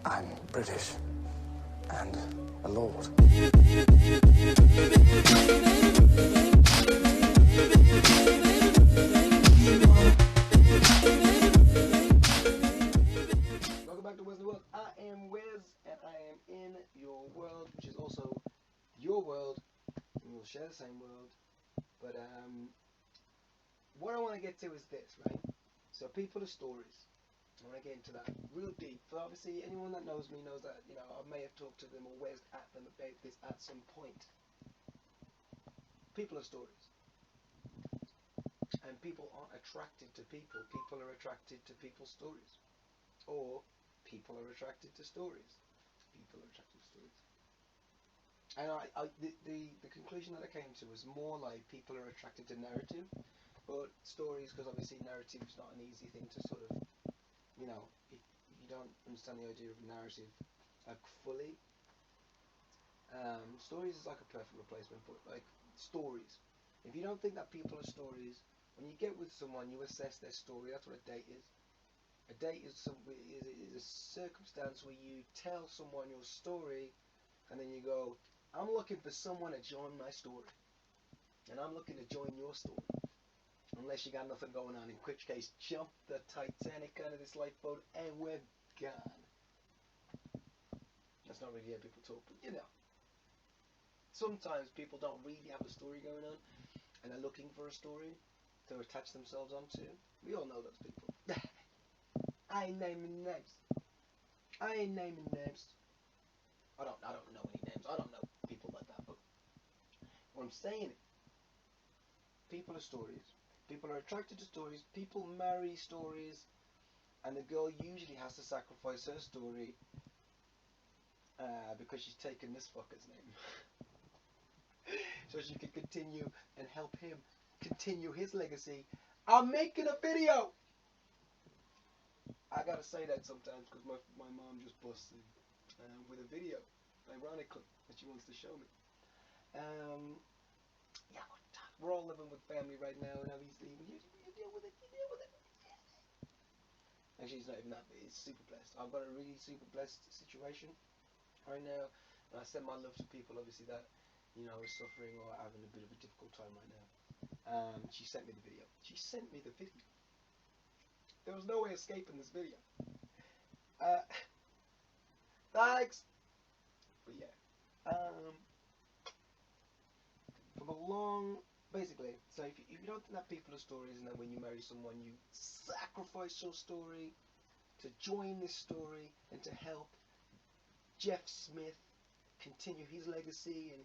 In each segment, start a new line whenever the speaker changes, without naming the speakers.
I'm British and a lord. Welcome back to WessinTheWorld. I am Wes, and I am in your world, which is also your world. And we'll share the same world. But what I want to get to is this, right? So people are stories. I want to get into that real deep. For obviously, anyone that knows me knows that, you know, I may have talked to them or where's at them about this at some point. People are stories. And people aren't attracted to people. People are attracted to people's stories. Or people are attracted to stories. People are attracted to stories. And the conclusion that I came to was more like people are attracted to narrative. But stories, because obviously narrative is not an easy thing to sort of, you know, if you don't understand the idea of narrative like fully, stories is like a perfect replacement. But like stories, if you don't think that people are stories, when you get with someone, you assess their story. That's what a date is. A date is a circumstance where you tell someone your story, and then you go, I'm looking for someone to join my story, and I'm looking to join your story. Unless you got nothing going on, in which case, jump the Titanic out of this lifeboat and we're gone. That's not really how people talk, but you know. Sometimes people don't really have a story going on, and they're looking for a story to attach themselves onto. We all know those people. I ain't naming names. I ain't naming names. I don't know any names. I don't know people like that, but what I'm saying is, people are stories. People are attracted to stories. People marry stories, and the girl usually has to sacrifice her story because she's taken this fucker's name, so she can continue and help him continue his legacy. I'm making a video. I gotta say that sometimes because my mom just busted with a video, ironically, that she wants to show me. Yeah, we're all living with family right now, and obviously you deal with it. You deal with it. Actually, it's not even that big. It's super blessed. I've got a really super blessed situation right now, and I send my love to people, obviously, that, you know, are suffering or having a bit of a difficult time right now. She sent me the video. She sent me the video. There was no way escaping this video. Thanks. But yeah, for the long, basically, so if you don't think that people are stories, and then when you marry someone, you sacrifice your story to join this story and to help Jeff Smith continue his legacy and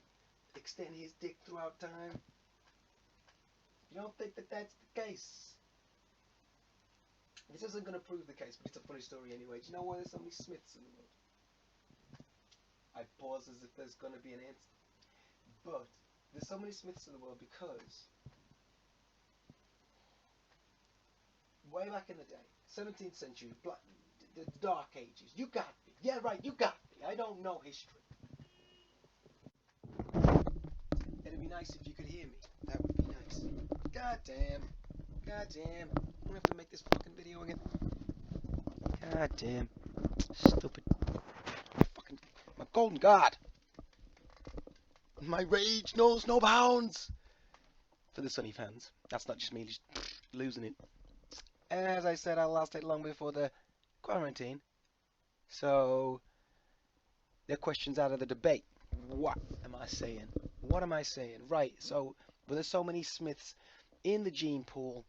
extend his dick throughout time. You don't think that that's the case? This isn't going to prove the case, but it's a funny story anyway. Do you know why there's so many Smiths in the world? I pause as if there's going to be an answer. But there's so many Smiths in the world because way back in the day, 17th century, the Dark Ages, you got me. Yeah, right, you got me. I don't know history. It'd be nice if you could hear me. That would be nice. God damn. God damn. I'm gonna have to make this fucking video again. God damn. Stupid. Fucking. My golden god. My rage knows no bounds. For the Sunny fans. That's not just me just losing it. As I said, I'll last it long before the quarantine. So, there are questions out of the debate. What am I saying? What am I saying? Right, so, but there's so many Smiths in the gene pool.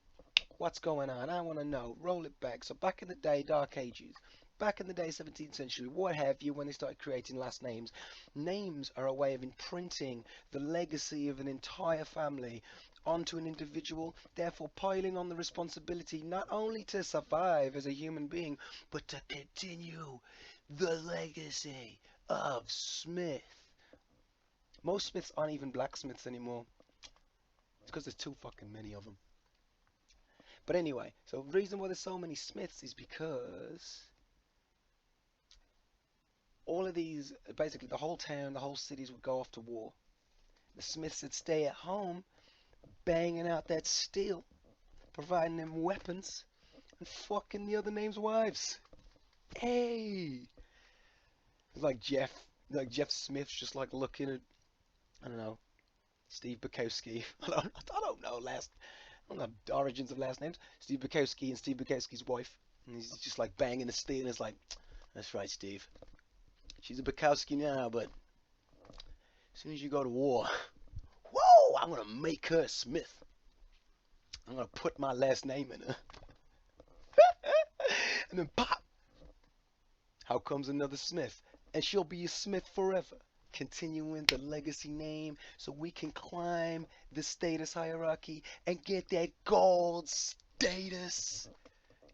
What's going on? I want to know. Roll it back. So back in the day, Dark Ages, back in the day, 17th century, what have you, when they started creating last names, names are a way of imprinting the legacy of an entire family onto an individual, therefore piling on the responsibility not only to survive as a human being, but to continue the legacy of Smith. Most Smiths aren't even blacksmiths anymore. It's because there's too fucking many of them. But anyway, so the reason why there's so many Smiths is because all of these, basically the whole town, the whole cities would go off to war. The Smiths would stay at home, banging out that steel, providing them weapons, and fucking the other name's wives. Hey! It's like Jeff Smith's just like looking at, I don't know, Steve Bukowski. I don't know I don't know the origins of last names. Steve Bukowski and Steve Bukowski's wife, and he's just like banging the steel, and it's like, that's right, Steve. She's a Bukowski now, but as soon as you go to war, whoa, I'm gonna make her Smith. I'm gonna put my last name in her, and then pop, how comes another Smith, and she'll be a Smith forever, continuing the legacy name so we can climb the status hierarchy and get that gold status.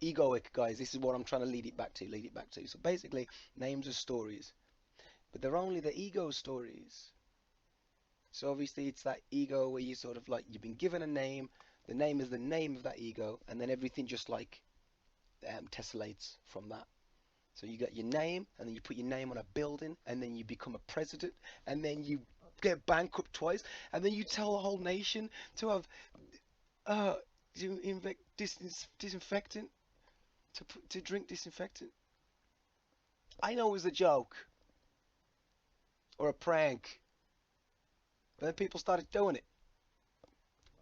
Egoic, guys, this is what I'm trying to lead it back to. So basically, names are stories, but they're only the ego stories. So obviously it's that ego where you sort of like, you've been given a name, the name is the name of that ego, and then everything just like tessellates from that. So you got your name, and then you put your name on a building, and then you become a president, and then you get bankrupt twice, and then you tell the whole nation to have disinfectant, to drink disinfectant. I know it was a joke or a prank, but then people started doing it.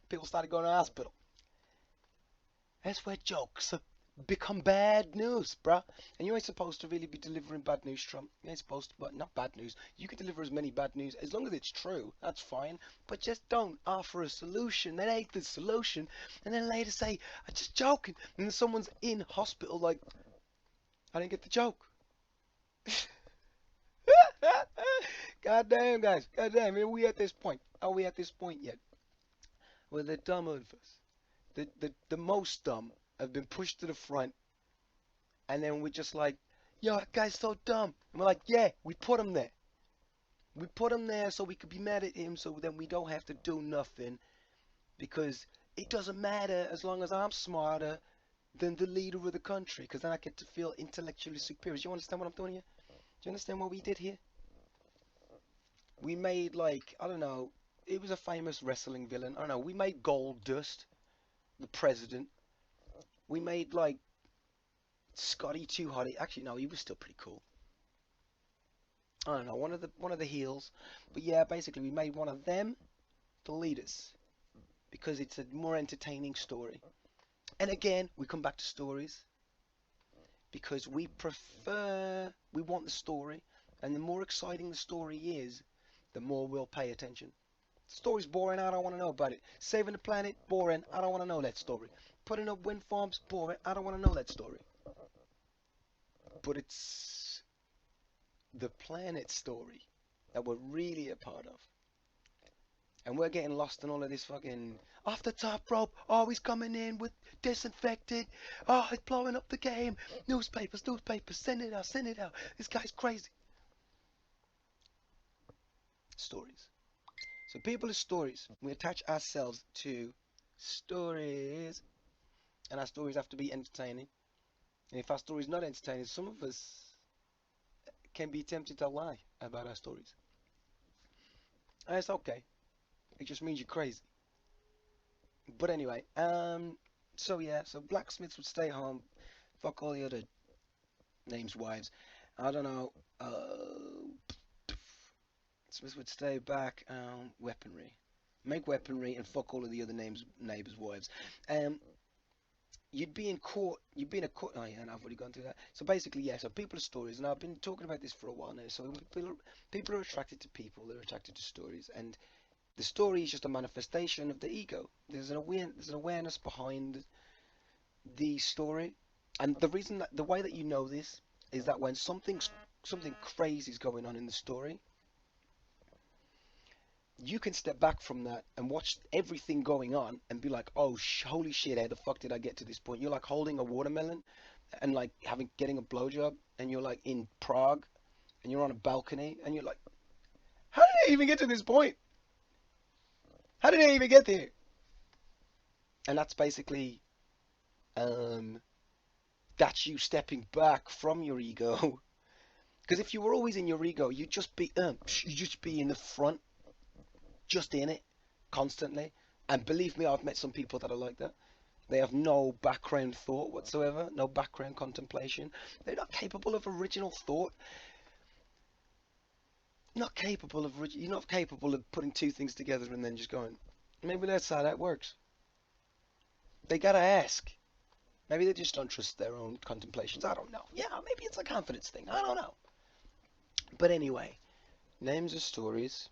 People started going to the hospital. That's where jokes have become bad news, bruh. And you ain't supposed to really be delivering bad news, Trump. You ain't supposed to, but not bad news. You can deliver as many bad news as long as it's true. That's fine. But just don't offer a solution. That ain't the solution. And then later say, I'm just joking. And then someone's in hospital like, I didn't get the joke. God damn, guys. God damn. Are we at this point? Are we at this point yet? Where the dumb of us, the most dumb, have been pushed to the front, and then we're just like, yo, that guy's so dumb. And we're like, yeah, we put him there. We put him there so we could be mad at him, so then we don't have to do nothing, because it doesn't matter as long as I'm smarter than the leader of the country, because then I get to feel intellectually superior. Do you understand what I'm doing here? Do you understand what we did here? We made, like, I don't know, it was a famous wrestling villain. I don't know, we made Gold Dust the president. We made, like, Scotty Too Hotty. Actually, no, he was still pretty cool. I don't know, one of the heels. But yeah, basically, we made one of them the leaders, because it's a more entertaining story. And again, we come back to stories, because we want the story, and the more exciting the story is, the more we'll pay attention. The story's boring, I don't want to know about it. Saving the planet, boring, I don't want to know that story. Putting up wind farms, boring, I don't want to know that story. But it's the planet story that we're really a part of. And we're getting lost in all of this fucking off the top rope. Oh, he's coming in with disinfectant. Oh, he's blowing up the game. Newspapers, send it out, send it out. This guy's crazy. Stories. So people are stories. We attach ourselves to stories. And our stories have to be entertaining. And if our story's not entertaining, some of us can be tempted to lie about our stories. And it's okay. It just means you're crazy. But anyway, so yeah, so blacksmiths would stay home, fuck all the other names' wives. I don't know, Smiths would stay back, weaponry. Make weaponry and fuck all of the other neighbors' wives. You'd be in court, oh yeah, and I've already gone through that. So basically, yeah, so people are stories, and I've been talking about this for a while now. So people are attracted to people, they're attracted to stories, and the story is just a manifestation of the ego. There's an awareness behind the story, and the way that you know this is that when something crazy is going on in the story, you can step back from that and watch everything going on and be like, oh, holy shit, how the fuck did I get to this point? You're like holding a watermelon and like getting a blowjob, and you're like in Prague and you're on a balcony and you're like, how did I even get to this point? How did I even get there? And that's basically, that's you stepping back from your ego. Because if you were always in your ego, you'd just be in the front, just in it, constantly. And believe me, I've met some people that are like that. They have no background thought whatsoever, no background contemplation. They're not capable of original thought. not capable of, you're not capable of putting two things together and then just going, maybe that's how that works. They gotta ask. Maybe they just don't trust their own contemplations. I don't know. Yeah, maybe it's a confidence thing. I don't know. But anyway, names are stories.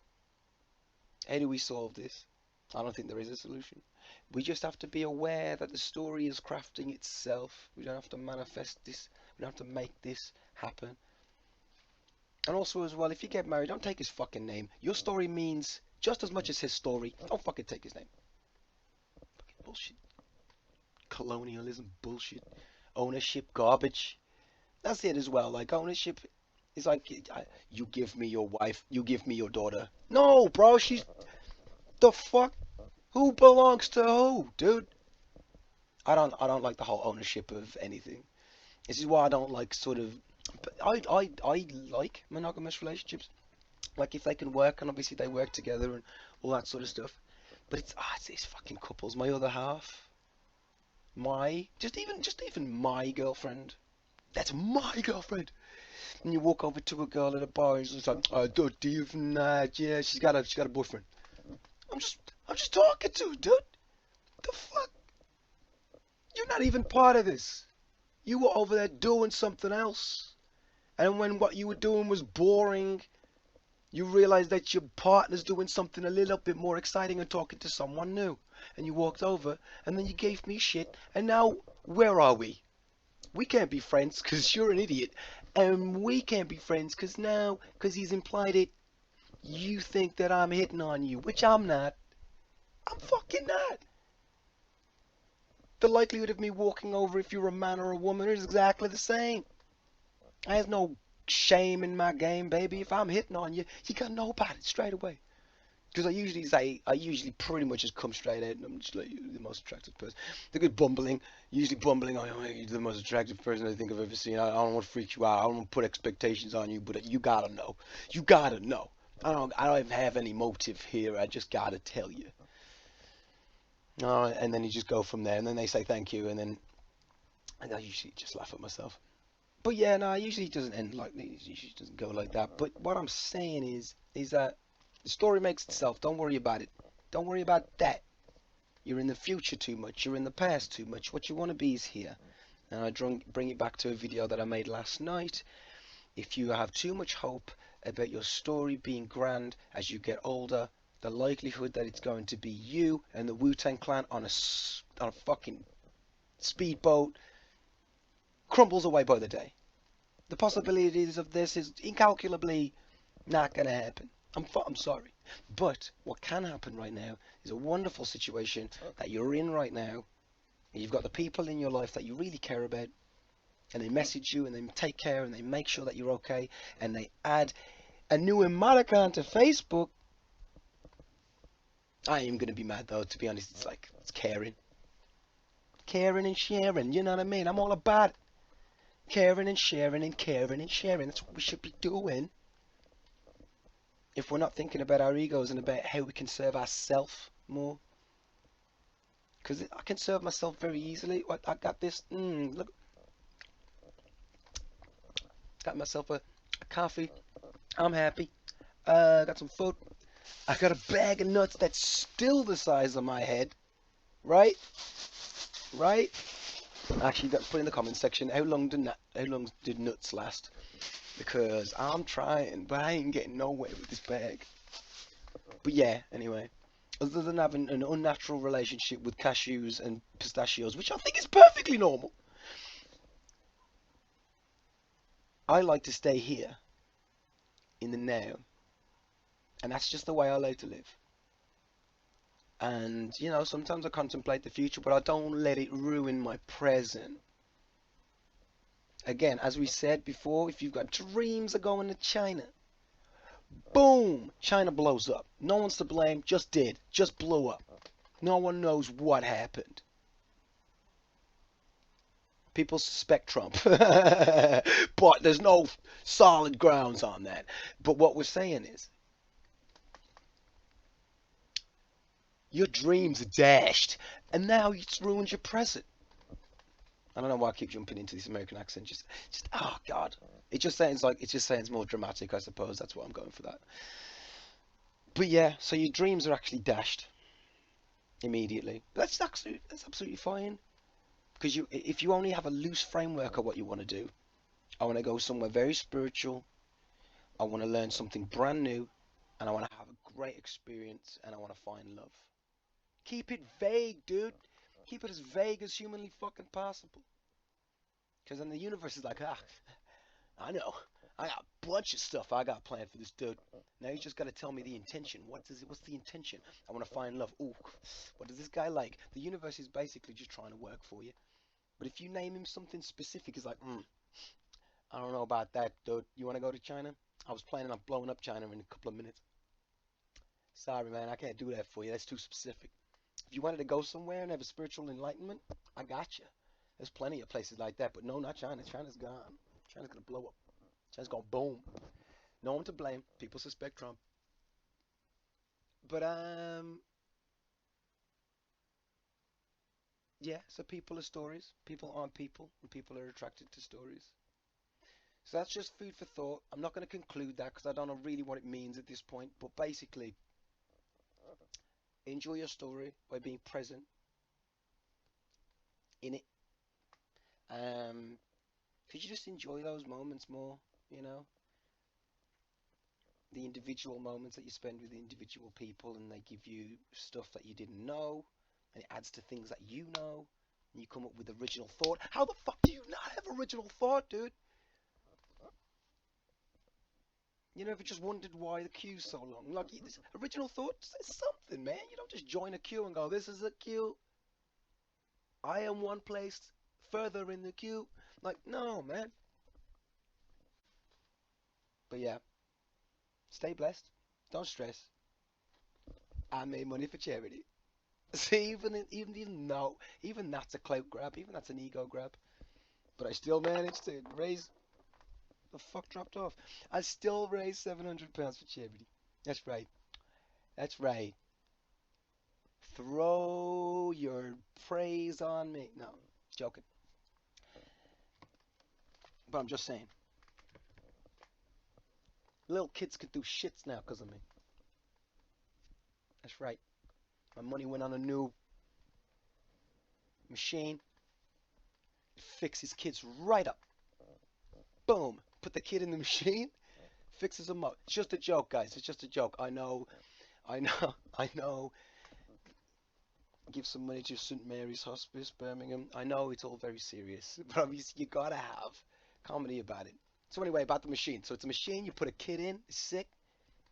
How do we solve this? I don't think there is a solution. We just have to be aware that the story is crafting itself. We don't have to manifest this. We don't have to make this happen. And also as well, if you get married, don't take his fucking name. Your story means just as much as his story. Don't fucking take his name. Fucking bullshit. Colonialism bullshit. Ownership garbage. That's it as well. Like ownership is like you give me your wife, you give me your daughter. No, bro, she's the fuck. Who belongs to who, dude? I don't like the whole ownership of anything. This is why I don't like sort of. But I like monogamous relationships. Like if they can work and obviously they work together and all that sort of stuff. But it's these fucking couples. My other half, just even my girlfriend. That's my girlfriend. And you walk over to a girl at a bar and she's like, do you even yeah, she's got a boyfriend. I'm just talking to her, dude. The fuck? You're not even part of this. You were over there doing something else. And when what you were doing was boring, you realized that your partner's doing something a little bit more exciting and talking to someone new. And you walked over, and then you gave me shit, and now, where are we? We can't be friends because you're an idiot. And we can't be friends because he's implied it. You think that I'm hitting on you, which I'm not. I'm fucking not. The likelihood of me walking over if you're a man or a woman is exactly the same. There's no shame in my game, baby. If I'm hitting on you, you gotta know about it straight away. Because I usually pretty much just come straight out and I'm just like, you're the most attractive person. The good bumbling, usually bumbling, oh, you're the most attractive person I think I've ever seen. I don't want to freak you out. I don't want to put expectations on you, but you gotta know. You gotta know. I don't even have any motive here. I just gotta tell you. And then you just go from there, and then they say thank you, and I usually just laugh at myself. But yeah, no, it usually doesn't end like this. It usually doesn't go like that. But what I'm saying is that the story makes itself. Don't worry about it. Don't worry about that. You're in the future too much. You're in the past too much. What you want to be is here. And I bring it back to a video that I made last night. If you have too much hope about your story being grand as you get older, the likelihood that it's going to be you and the Wu-Tang Clan on a fucking speedboat crumbles away by the day. The possibilities of this is incalculably not going to happen. I'm sorry. But what can happen right now is a wonderful situation that you're in right now. You've got the people in your life that you really care about, and they message you and they take care and they make sure that you're okay, and they add a new emoticon to Facebook. I am going to be mad though, to be honest. It's caring. Caring and sharing, you know what I mean? I'm all about it. Caring and sharing and caring and sharing. That's what we should be doing. If we're not thinking about our egos and about how we can serve ourselves more. Because I can serve myself very easily. I got this. Look. Got myself a coffee. I'm happy. Got some food. I got a bag of nuts that's still the size of my head. Right? Right? Actually, put in the comment section how long did nuts last? Because I'm trying, but I ain't getting nowhere with this bag. But yeah, anyway. Other than having an unnatural relationship with cashews and pistachios, which I think is perfectly normal, I like to stay here in the now. And that's just the way I like to live. And, you know, sometimes I contemplate the future, but I don't let it ruin my present. Again, as we said before, if you've got dreams of going to China, boom, China blows up. No one's to blame, just did. Just blew up. No one knows what happened. People suspect Trump. But there's no solid grounds on that. But what we're saying is, your dreams are dashed, and now it's ruined your present. I don't know why I keep jumping into this American accent. Just oh god, it just sounds more dramatic. I suppose that's what I'm going for that. But yeah, so your dreams are actually dashed immediately. That's absolutely fine because if you only have a loose framework of what you want to do, I want to go somewhere very spiritual. I want to learn something brand new, and I want to have a great experience, and I want to find love. Keep it vague, dude. Keep it as vague as humanly fucking possible. Because then the universe is like, ah, I know. I got a bunch of stuff I got planned for this dude. Now you just got to tell me the intention. What's the intention? I want to find love. Ooh, what does this guy like? The universe is basically just trying to work for you. But if you name him something specific, it's like, I don't know about that, dude. You want to go to China? I was planning on blowing up China in a couple of minutes. Sorry, man, I can't do that for you. That's too specific. If you wanted to go somewhere and have a spiritual enlightenment, I got you. There's plenty of places like that, but no, not China. China's gone. China's gonna blow up. China's gonna boom. No one to blame. People suspect Trump. But yeah. So people are stories. People aren't people, and people are attracted to stories. So that's just food for thought. I'm not going to conclude that because I don't know really what it means at this point. But basically, enjoy your story by being present in it. Could you just enjoy those moments more? You know, the individual moments that you spend with the individual people, and they give you stuff that you didn't know, and it adds to things that you know, and you come up with original thought. How the fuck do you not have original thought, dude? You never just wondered why the queue's so long? Like, this original thought says something, man. You don't just join a queue and go, this is a queue. I am one place further in the queue. Like, no, man. But yeah, stay blessed. Don't stress. I made money for charity. See, even that's a clout grab. Even that's an ego grab. But I still managed to raise. The fuck dropped off. I still raised £700 for charity. That's right. That's right. Throw your praise on me. No, joking. But I'm just saying. Little kids could do shits now because of me. That's right. My money went on a new machine. It fixes kids right up. Boom. Put the kid in the machine. Fixes them up. It's just a joke, guys. It's just a joke. I know. I know. I know. Give some money to St. Mary's Hospice, Birmingham. I know it's all very serious, but obviously you gotta have comedy about it. So anyway, about the machine. So it's a machine. You put a kid in. It's sick.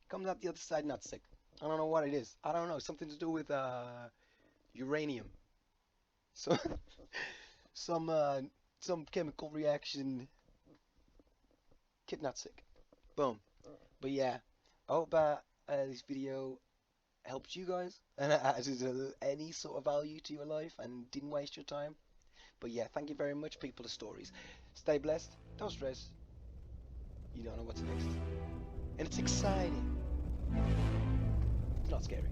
Comes out the other side not sick. I don't know what it is. I don't know. Something to do with uranium. So some chemical reaction. Kid not sick. Boom. But yeah, I hope this video helped you guys and added any sort of value to your life and didn't waste your time. But yeah, thank you very much, people of stories. Stay blessed. Don't stress. You don't know what's next. And it's exciting. It's not scary.